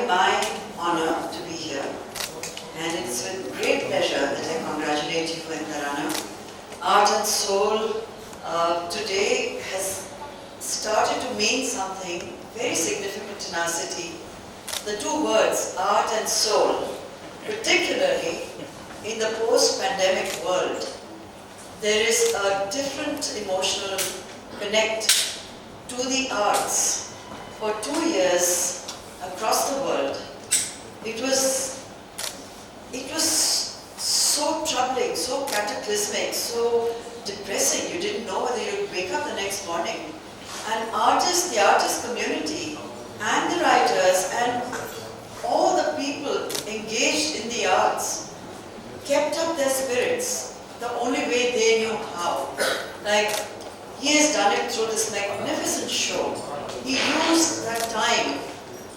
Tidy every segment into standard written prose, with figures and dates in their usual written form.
truly my honor to be here, and it's with great pleasure that I congratulate you for Tarana. Art and Soul today has started to mean something very significant in our city. The two words, art and soul, particularly in the post-pandemic world, there is a different emotional connect to the arts. For 2 years across the world, it was so troubling, so cataclysmic, so depressing. You didn't know whether you'd wake up the next morning. And artists, the artist community, and the writers, and all the people engaged in the arts kept up their spirits the only way they knew how. Like, he has done it through this magnificent show. He used that time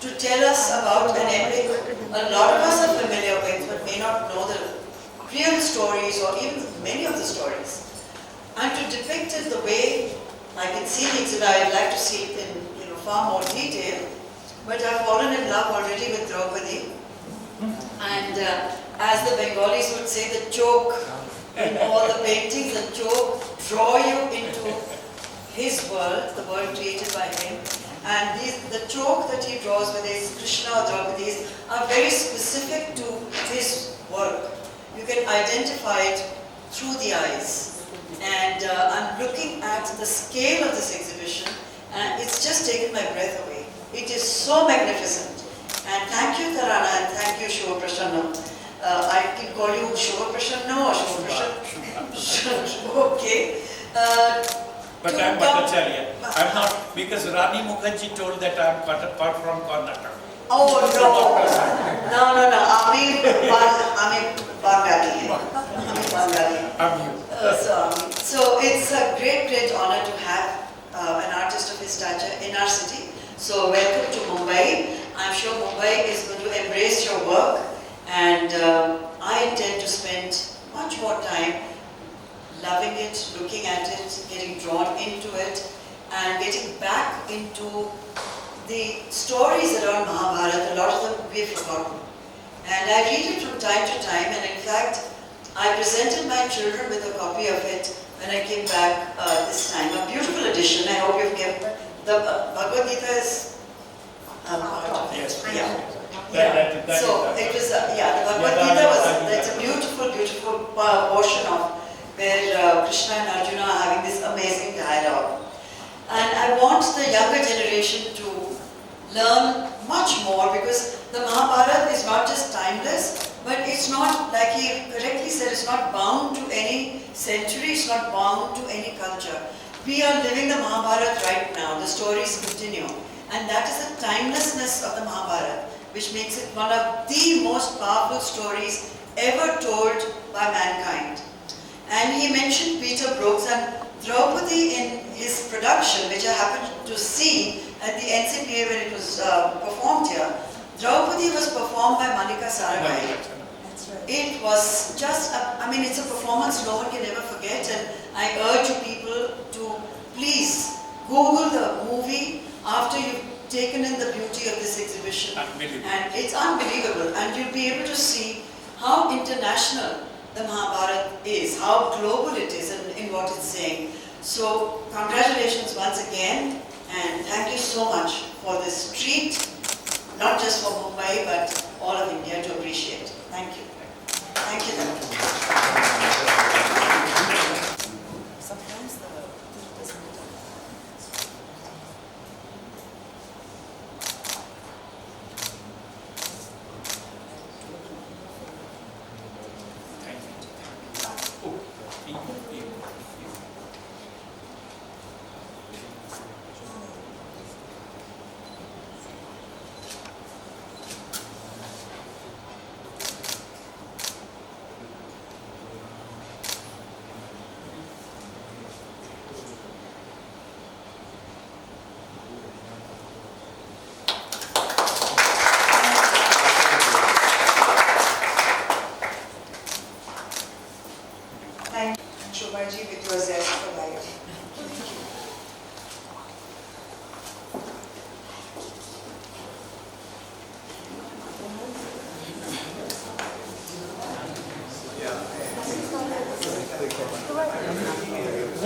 to tell us about an epic a lot of us are familiar with, but may not know the real stories or even many of the stories. And to depict it the way I can see the exhibit, I'd like to see it in far more detail, but I've fallen in love already with Draupadi. And as the Bengalis would say, the choke in all the paintings, the choke draw you into his world, the world created by him. And the choke that he draws, whether it's Krishna or Draupadi, are very specific to his work. You can identify it through the eyes. And I'm looking at the scale of this exhibition, and it's just taken my breath away. It is so magnificent. And thank you, Tarana, and thank you, Shuvaprasanna. I can call you Shuvaprasanna or Shuvaprasanna. Okay. But I'm Bhattacharya. I'm not, because Rani Mukherjee told that I'm part from Karnataka. Oh no! No. I'm Bengali. So it's a great honor to have an artist of his stature in our city. So welcome to Mumbai. I'm sure Mumbai is going to embrace your work, and I intend to spend much more time loving it, looking at it, getting drawn into it, and getting back into the stories around Mahabharata. A lot of them we've forgotten. And I read it from time to time, and in fact, I presented my children with a copy of it when I came back this time. A beautiful edition. I hope you've kept the Bhagavad Gita is part of it. Yes. Yeah. So it was, the Bhagavad Gita that's a beautiful portion of where Krishna and Arjuna are having this amazing dialogue. And I want the younger generation to learn much more, because the Mahabharata is not just timeless, but it's not, like he correctly said, it's not bound to any century, it's not bound to any culture. We are living the Mahabharata right now, the stories continue. And that is the timelessness of the Mahabharata, which makes it one of the most powerful stories ever told by mankind. And he mentioned Peter Brooks, and Draupadi in his production, which I happened to see at the NCPA when it was performed here. Draupadi was performed by Manika Sarabhai. That's right. It was just, it's a performance no one can ever forget, and I urge you people to please Google the movie after you've taken in the beauty of this exhibition. And it's unbelievable, and you'll be able to see how international the Mahabharata is, how global it is in what it's saying. So congratulations once again, and thank you so much for this treat, not just for Mumbai, but all of India to appreciate. Thank you. Thank you. Sometimes the doesn't.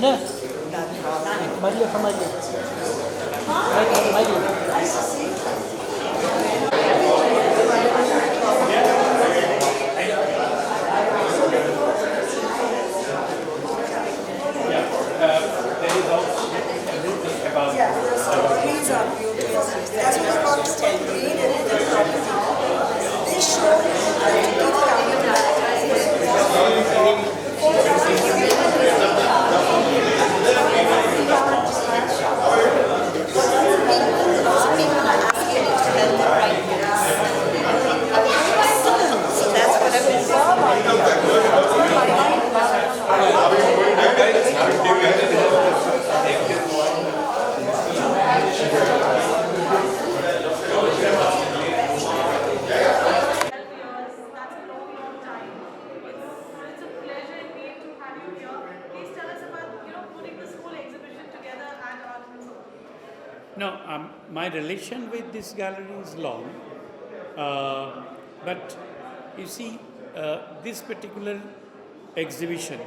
Ne? Mario ka Mario. Mario. Nice to see you. There is also everything about Yeah, so these are beautiful. That's what I'm about to tell you. Read it in the property. This show so that's what I've been That's a long, long time. It's a pleasure indeed to have you here. Please tell us about, putting this whole exhibition together at Art Museum. No, my relation with this gallery is long, but you see, this particular exhibition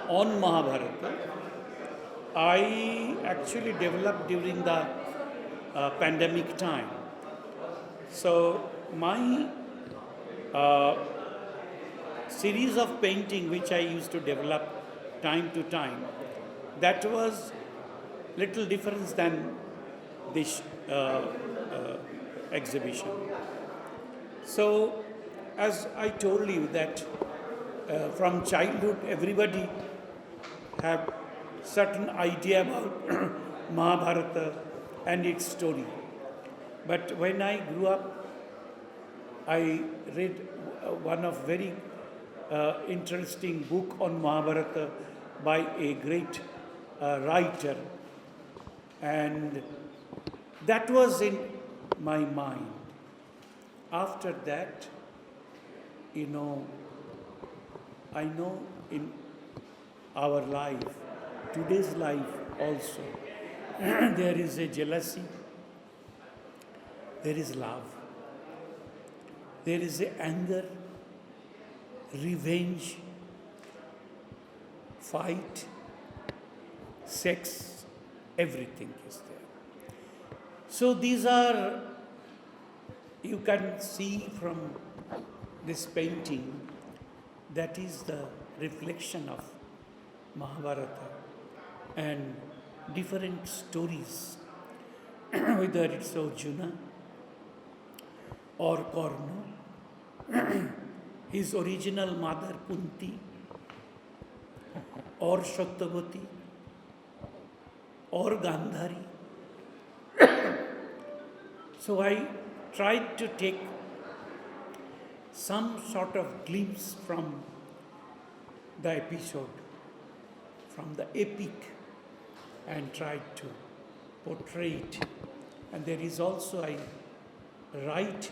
on Mahabharata, I actually developed during the pandemic time. So my series of painting which I used to develop time to time, that was little different than this exhibition. So, as I told you that from childhood everybody have certain idea about Mahabharata and its story. But when I grew up, I read one of very interesting book on Mahabharata by a great writer, and that was in my mind. After that, I know in our life, today's life also, there is a jealousy, there is love, there is a anger, revenge, fight, sex, everything is there. So these are, you can see from this painting, that is the reflection of Mahabharata and different stories, whether it's Arjuna or Karna, his original mother Kunti, or Satyavati, or Gandhari. So I tried to take some sort of glimpse from the episode, from the epic, and tried to portray it. And there is also, I write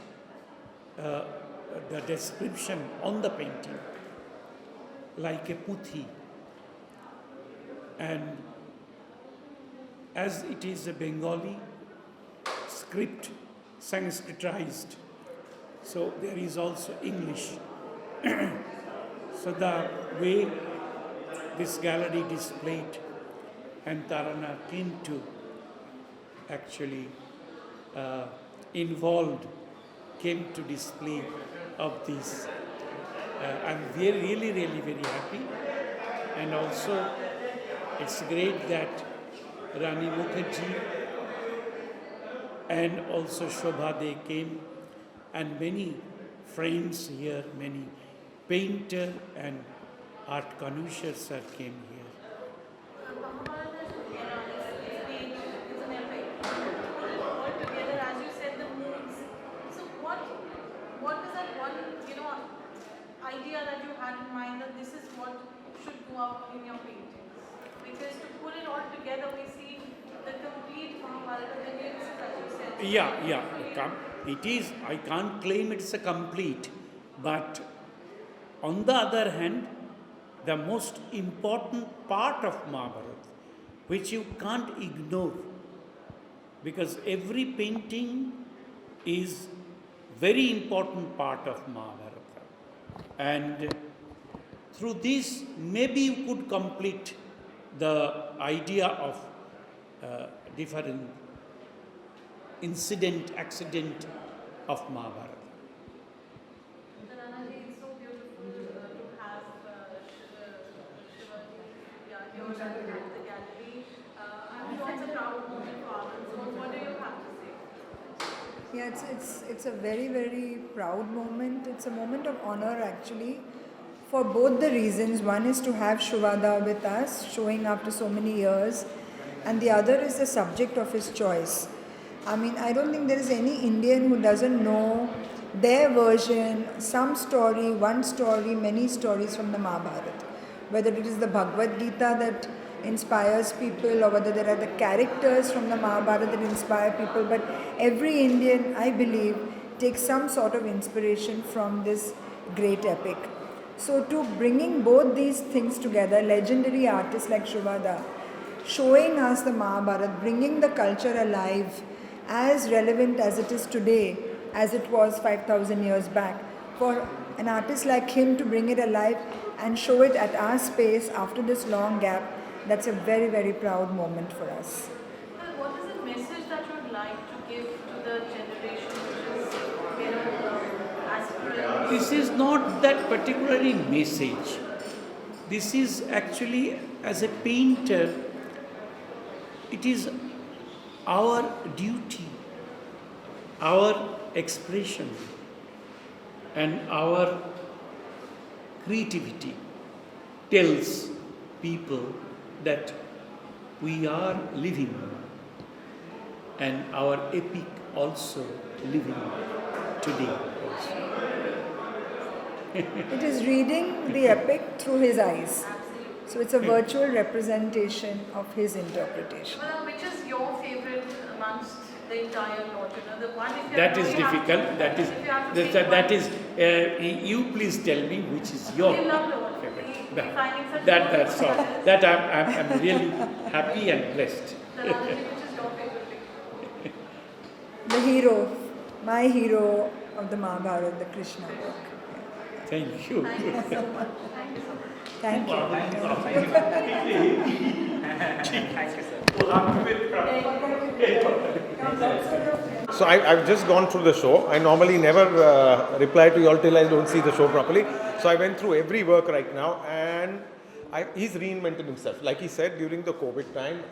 the description on the painting, like a puthi. And as it is a Bengali script, Sanskritized, so there is also English. So the way this gallery displayed, and Tarana came to actually involved, came to display of this. I'm really very happy, and also it's great that Rani Mukherjee and also Shobha, they came, and many friends here, many painter and art connoisseurs came here. Mahabharata is an era, is an epic. Put it all together, as you said, the moods. So what is that one, idea that you had in mind that this is what should go up in your painting? Because to put it all together, we see the complete Mahabharata, the nuances, as you said. It is, I can't claim it's a complete, but on the other hand, the most important part of Mahabharata, which you can't ignore, because every painting is very important part of Mahabharata. And through this, maybe you could complete the idea of different accident of Mahabharata. Nanaji, it's so beautiful to have Shivaji here at the gallery. I'm sure it's a proud moment for us. So what do you have to say? Yeah, it's a very, very proud moment. It's a moment of honor actually for both the reasons. One is to have Shuvada with us, showing after so many years, and the other is the subject of his choice. I mean, I don't think there is any Indian who doesn't know their version, some story, one story, many stories from the Mahabharata. Whether it is the Bhagavad Gita that inspires people or whether there are the characters from the Mahabharata that inspire people, but every Indian, I believe, takes some sort of inspiration from this great epic. So to bringing both these things together, legendary artists like Shuvada, showing us the Mahabharata, bringing the culture alive, as relevant as it is today, as it was 5,000 years back. For an artist like him to bring it alive and show it at our space after this long gap, that's a very, very proud moment for us. What is the message that you would like to give to the generation which is, aspirant? This is not that particularly message. This is actually, as a painter, it is our duty, our expression, and our creativity tells people that we are living, and our epic also living today also. It is reading the epic through his eyes. So it's a virtual representation of his interpretation. Well, which is your favorite amongst the entire lot? You know, the one if you That have- is you have to- difficult. That is if you have to pick that one- is. You please tell me which is your We love the one. favorite. We finding such That's beautiful all. colors. That I'm really happy and blessed. Nanaji, which is your favorite picture? The hero, my hero of the Mahabharata, the Krishna book. Thank you. Thank you so much. Thank you so much. Thank you. So I've just gone through the show. I normally never reply to you all till I don't see the show properly. So I went through every work right now, and he's reinvented himself. Like he said, during the COVID time,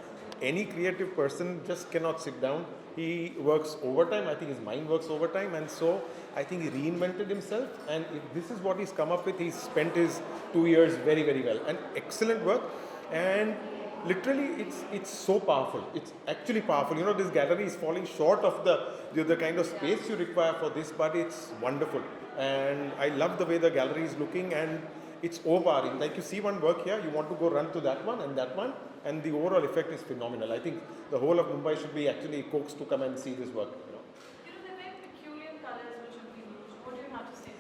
any creative person just cannot sit down. He works overtime. I think his mind works overtime, and so I think he reinvented himself. And if this is what he's come up with, he's spent his 2 years very, very well. And excellent work. And literally, it's so powerful. It's actually powerful. You know, this gallery is falling short of the kind of space you require for this, but it's wonderful. And I love the way the gallery is looking, and it's overpowering. Like you see one work here, you want to go run to that one, and the overall effect is phenomenal. I think the whole of Mumbai should be actually coaxed to come and see this work. You know, the very peculiar colors which have been used. What do you have to say?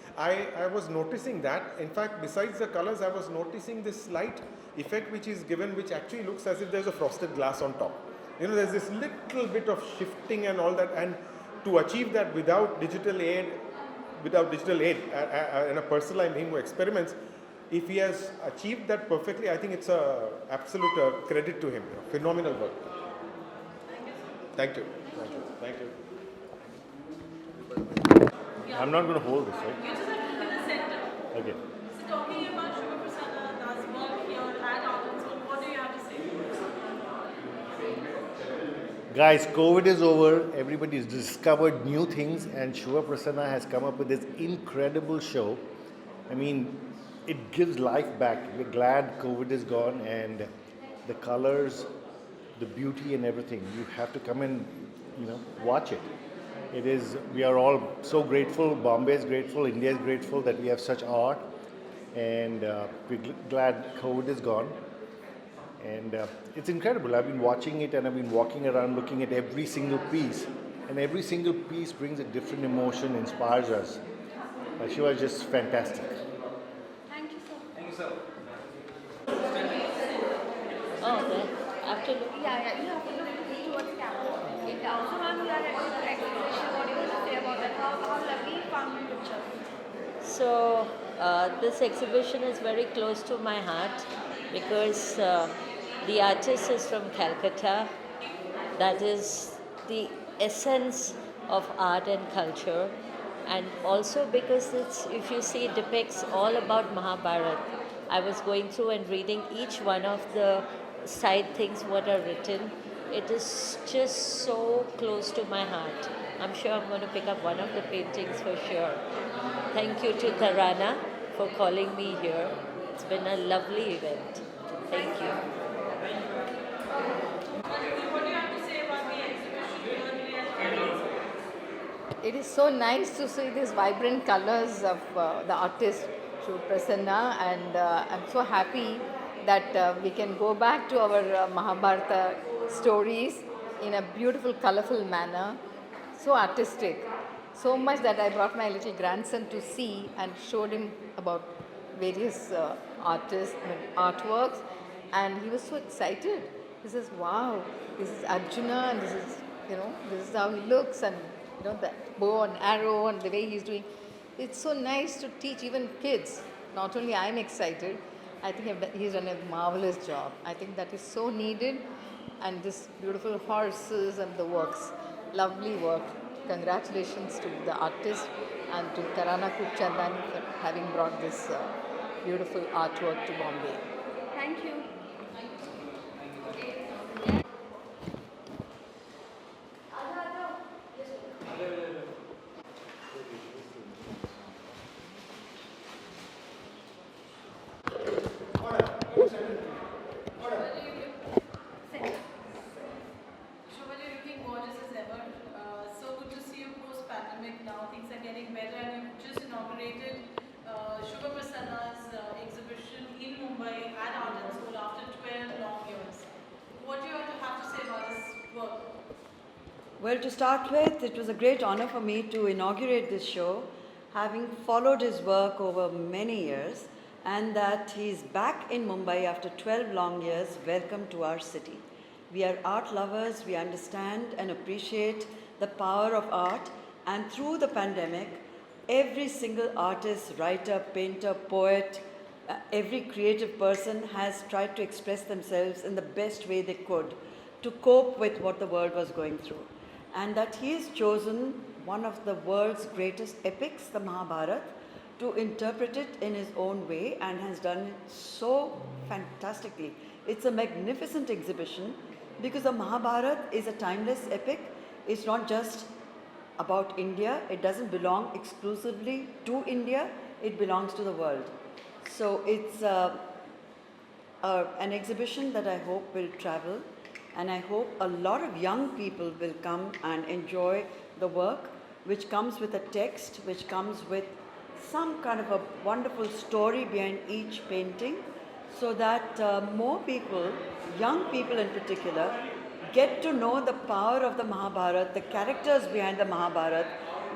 I was noticing that. In fact, besides the colors, I was noticing this slight effect which is given, which actually looks as if there's a frosted glass on top. You know, there's this little bit of shifting and all that, and to achieve that without digital aid, and a person like him who experiments, if he has achieved that perfectly, I think it's a absolute credit to him. Phenomenal work. Thank you. Thank you. I'm not going to hold this, right? You just have to be in the center. Okay. So talking about Shuvaprasanna, that's work here at Arnold. So what do you have to say? Guys, COVID is over. Everybody's discovered new things, and Shuvaprasanna has come up with this incredible show. I mean, it gives life back. We're glad COVID is gone, and the colors, the beauty, and everything. You have to come and watch it. It is. We are all so grateful. Bombay is grateful. India is grateful that we have such art, and we're glad COVID is gone. And it's incredible. I've been watching it, and I've been walking around looking at every single piece. And every single piece brings a different emotion, inspires us. She was just fantastic. Thank you so much. Thank you, sir. Oh, okay. Absolutely. Yeah, you have to look towards camera. So ma'am, we are at the exhibition. What do you want to say about that? How lovely you found the picture? So, this exhibition is very close to my heart because The artist is from Calcutta. That is the essence of art and culture. And also because it's, if you see, it depicts all about Mahabharata. I was going through and reading each one of the side things what are written. It is just so close to my heart. I'm sure I'm going to pick up one of the paintings for sure. Thank you to Tarana for calling me here. It's been a lovely event. Thank you. What do you have to say about the exhibition here today? It is so nice to see these vibrant colors of the artist Shuvaprasanna, and I'm so happy that we can go back to our Mahabharata stories in a beautiful, colorful manner, so artistic. So much that I brought my little grandson to see and showed him about various artworks, and he was so excited. He says, "Wow, this is Arjuna, and this is, this is how he looks, and the bow and arrow and the way he's doing." It's so nice to teach even kids. Not only I'm excited, I think he's done a marvelous job. I think that is so needed, and this beautiful horses and the works, lovely work. Congratulations to the artist and to Tarana Kupchandani for having brought this beautiful artwork to Bombay. Thank you. Shubha, you're looking gorgeous as ever. So good to see you post-pandemic now. Things are getting better, and you've just inaugurated Shuvaprasanna's exhibition in Mumbai at Art and Soul after 12 long years. What do you have to say about this work? Well, to start with, it was a great honor for me to inaugurate this show, having followed his work over many years, and that he's back in Mumbai after 12 long years. Welcome to our city. We are art lovers, we understand and appreciate the power of art, and through the pandemic, every single artist, writer, painter, poet, every creative person has tried to express themselves in the best way they could to cope with what the world was going through. And that he has chosen one of the world's greatest epics, the Mahabharata, to interpret it in his own way, and has done it so fantastically. It's a magnificent exhibition because the Mahabharata is a timeless epic. It's not just about India. It doesn't belong exclusively to India. It belongs to the world. So it's an exhibition that I hope will travel, and I hope a lot of young people will come and enjoy the work, which comes with a text, which comes with some kind of a wonderful story behind each painting, so that more people, young people in particular, get to know the power of the Mahabharata, the characters behind the Mahabharata,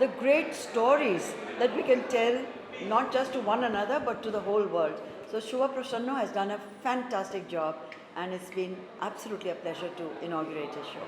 the great stories that we can tell not just to one another but to the whole world. So Shuvaprasanna has done a fantastic job, and it's been absolutely a pleasure to inaugurate his show.